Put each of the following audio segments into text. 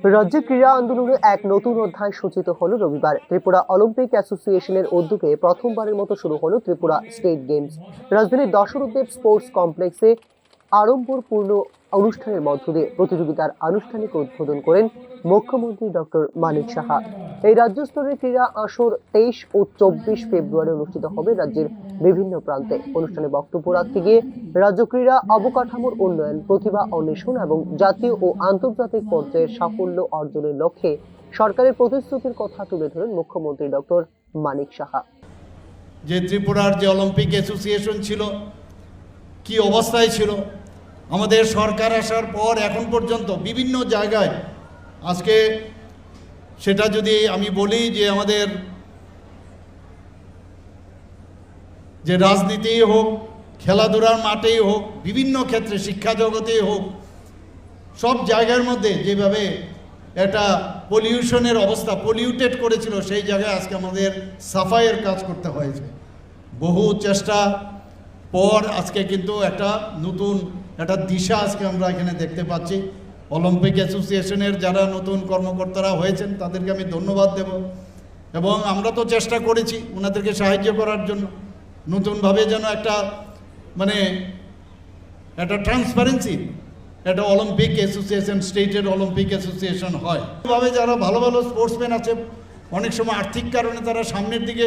রাজ্যে ক্রীড়া আন্দোলনে এক নতুন অধ্যায় সূচিত হলো রবিবার। ত্রিপুরা অলিম্পিক অ্যাসোসিয়েশনের উদ্যোগে প্রথমবারের মতো শুরু হলো ত্রিপুরা স্টেট গেমস। রাজধানীর দশরথদেব স্পোর্টস কমপ্লেক্সে আড়ম্বরপূর্ণ অনুষ্ঠানের মধ্য দিয়ে প্রতিযোগিতার আনুষ্ঠানিক উদ্বোধন করেন মুখ্যমন্ত্রী ডক্টর মানিক সাহা। এই রাজ্য স্তরের ক্রীড়া আসর 23 ও 24 ফেব্রুয়ারি অনুষ্ঠিত হবে রাজ্যের বিভিন্ন প্রান্তে। অনুষ্ঠানে বক্তব্য রাখতে গিয়ে রাজ্য ক্রীড়া অবকাঠামোর উন্নয়ন, প্রতিভা অন্বেষণ এবং জাতীয় ও আন্তর্জাতিক পর্যায়ে সাফল্য অর্জনের লক্ষ্যে সরকারের প্রতিশ্রুতির কথা তুলে ধরেন মুখ্যমন্ত্রী ডক্টর মানিক সাহা। যে ত্রিপুরার যে অলিম্পিক অ্যাসোসিয়েশন ছিল, কি অবস্থায় ছিল, আমাদের সরকার আসার পর এখন পর্যন্ত বিভিন্ন জায়গায় আজকে সেটা যদি আমি বলি যে আমাদের যে রাজনীতিই হোক, খেলাধুলার মাঠেই হোক, বিভিন্ন ক্ষেত্রে শিক্ষা জগতেই হোক, সব জায়গার মধ্যে যেভাবে একটা পলিউশনের অবস্থা, পলিউটেড করেছিল, সেই জায়গায় আজকে আমাদের সাফাইয়ের কাজ করতে হয়েছে। বহু চেষ্টা পর আজকে কিন্তু একটা নতুন একটা দিশা আজকে আমরা এখানে দেখতে পাচ্ছি। অলিম্পিক অ্যাসোসিয়েশনের যারা নতুন কর্মকর্তারা হয়েছেন তাদেরকে আমি ধন্যবাদ দেব, এবং আমরা তো চেষ্টা করেছি ওনাদেরকে সাহায্য করার জন্য, নতুনভাবে যেন একটা একটা ট্রান্সপারেন্সি একটা অলিম্পিক অ্যাসোসিয়েশন, স্টেটের অলিম্পিক অ্যাসোসিয়েশন হয়। এভাবে যারা ভালো ভালো স্পোর্টসম্যান আছে, অনেক সময় আর্থিক কারণে তারা সামনের দিকে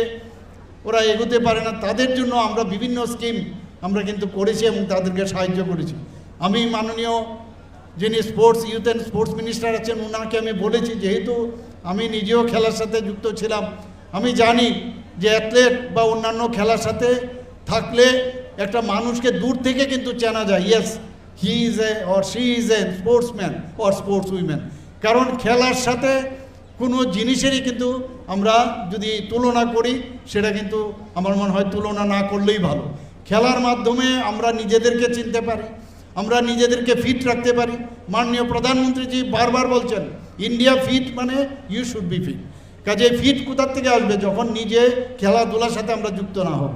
ওরা এগোতে পারে না, তাদের জন্য আমরা বিভিন্ন স্কিম আমরা কিন্তু করেছি এবং তাদেরকে সাহায্য করেছি। আমি মাননীয় যিনি sports, youth and sports minister আছেন, ওনাকে আমি বলেছি, যেহেতু আমি নিজেও খেলার সাথে যুক্ত ছিলাম, আমি জানি যে অ্যাথলেট বা অন্যান্য খেলার সাথে থাকলে একটা মানুষকে দূর থেকে কিন্তু চেনা যায়, yes he is a or she is a sportsman or sports women. কারণ খেলার সাথে কোনো জিনিসেরই কিন্তু আমরা যদি তুলনা করি, সেটা কিন্তু আমার মনে হয় তুলনা না করলেই ভালো। খেলার মাধ্যমে আমরা নিজেদেরকে চিনতে পারি, আমরা নিজেদেরকে ফিট রাখতে পারি। মাননীয় প্রধানমন্ত্রীজি বারবার বলছেন, ইন্ডিয়া ফিট মানে ইউ শুড বি ফিট। কাজে ফিট কোথার থেকে আসবে? যখন নিজে খেলাধুলার সাথে আমরা যুক্ত না হব।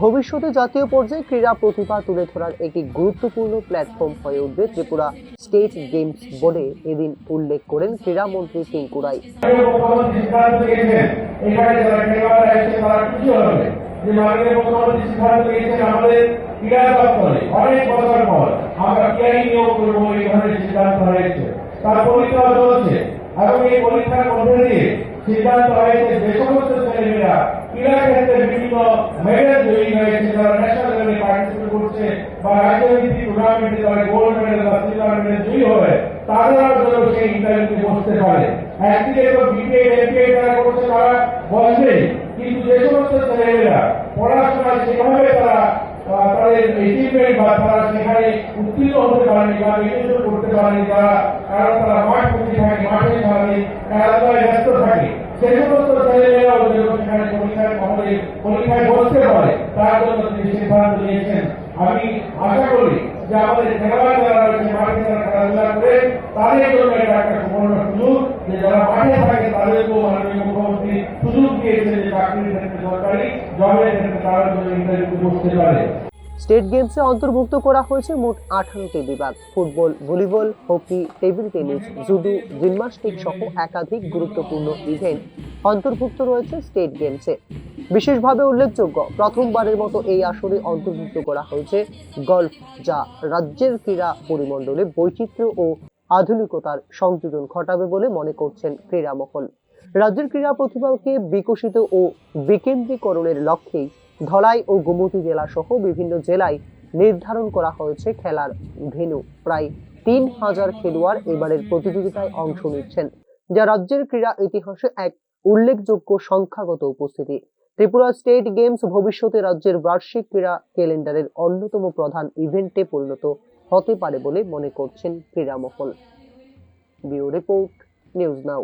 ভবিষ্যতে জাতীয় পর্যায়ে ক্রীড়া প্রতিভা তুলে ধরার একটি গুরুত্বপূর্ণ প্ল্যাটফর্ম হয়ে উঠবে ত্রিপুরা স্টেট গেমস বলে এদিন উল্লেখ করেন ক্রীড়ামন্ত্রী টিঙ্কু রায়। এবং এই পরীক্ষার মধ্যে দিয়ে সিদ্ধান্ত হয়েছে যে সমস্ত ছেলেমেয়েরা ক্রীড়া ক্ষেত্রে বিভিন্ন মেডেল জয়ী হয়েছে, যারা ন্যাশনাল লেভেলে পার্টিসিপেট করছে বা রাজ্যভিত্তিক টুর্নামেন্টে তারা গোল্ড মেডেল বা সিলভার মেডেল জয়ী হবে, তাদের জন্য সেই ইন্টারভিউতে বসতে পারে। একদিকে তো বিপিএড এমপিএড যারা করছে তারা বসবে, কিন্তু যে সমস্ত ছেলেমেয়েরা পড়াশোনায় সেভাবে তারা তাদের এচিভমেন্ট বা তারা সেখানে উত্তীর্ণ হতে পারেনি বা নিজস্ব করতে পারেনি, কারণ তারা মাঠ প্রতি থাকে, মাঠে থাকে, খেলাধুলায় ব্যস্ত থাকে, সেই সমস্ত ছেলেমেয়েরাও সেখানে পরীক্ষায় বসতে পারে, তার জন্য তিনি সিদ্ধান্ত নিয়েছেন। আমি আশা করি যে আমাদের খেলোয়াড় যারা রয়েছে, মাঠে যারা খেলাধুলা করে, তাদের জন্য এটা একটা সুবর্ণ সুযোগ যে যারা মাঠে থাকে তাদেরকেও মাননীয় মুখ্যমন্ত্রী সুযোগ দিয়েছেন যে চাকরির ক্ষেত্রে, সরকারি জবের ক্ষেত্রে তারা জন্য ইন্টারভিউ বসতে পারে। স্টেট গেমসে অন্তর্ভুক্ত করা হয়েছে মোট 18টি বিভাগ। Football, volleyball, hockey, table tennis, judo, gymnastic সহ একাধিক গুরুত্বপূর্ণ ইভেন্ট অন্তর্ভুক্ত রয়েছে স্টেট গেমসে। বিশেষভাবে উল্লেখযোগ্য, প্রথমবারের মতো এই আসরে অন্তর্ভুক্ত করা হয়েছে গলফ, যা রাজ্যের ক্রীড়া পরিমণ্ডলে বৈচিত্র্য ও আধুনিকতার সংযোজন ঘটাবে বলে মনে করছেন ক্রীড়া মহল। রাজ্যের ক্রীড়া প্রতিভাকে বিকশিত ও বিকেন্দ্রীকরণের লক্ষ্যেই ধলাই ও গোমতী জেলা সহ বিভিন্ন জেলায় নির্ধারণ করা হয়েছে খেলার ভেন্যু। প্রায় 3000 খেলোয়াড় এবারের প্রতিযোগিতায় অংশ নিচ্ছেন, যা রাজ্যের ক্রীড়া ইতিহাসে এক উল্লেখযোগ্য সংখ্যাগত উপস্থিতি। ত্রিপুরা স্টেট গেমস ভবিষ্যতে রাজ্যের বার্ষিক ক্রীড়া ক্যালেন্ডারের অন্যতম প্রধান ইভেন্টে পরিণত হতে পারে বলে মনে করছেন ক্রীড়া মহল। Bureau report, news now.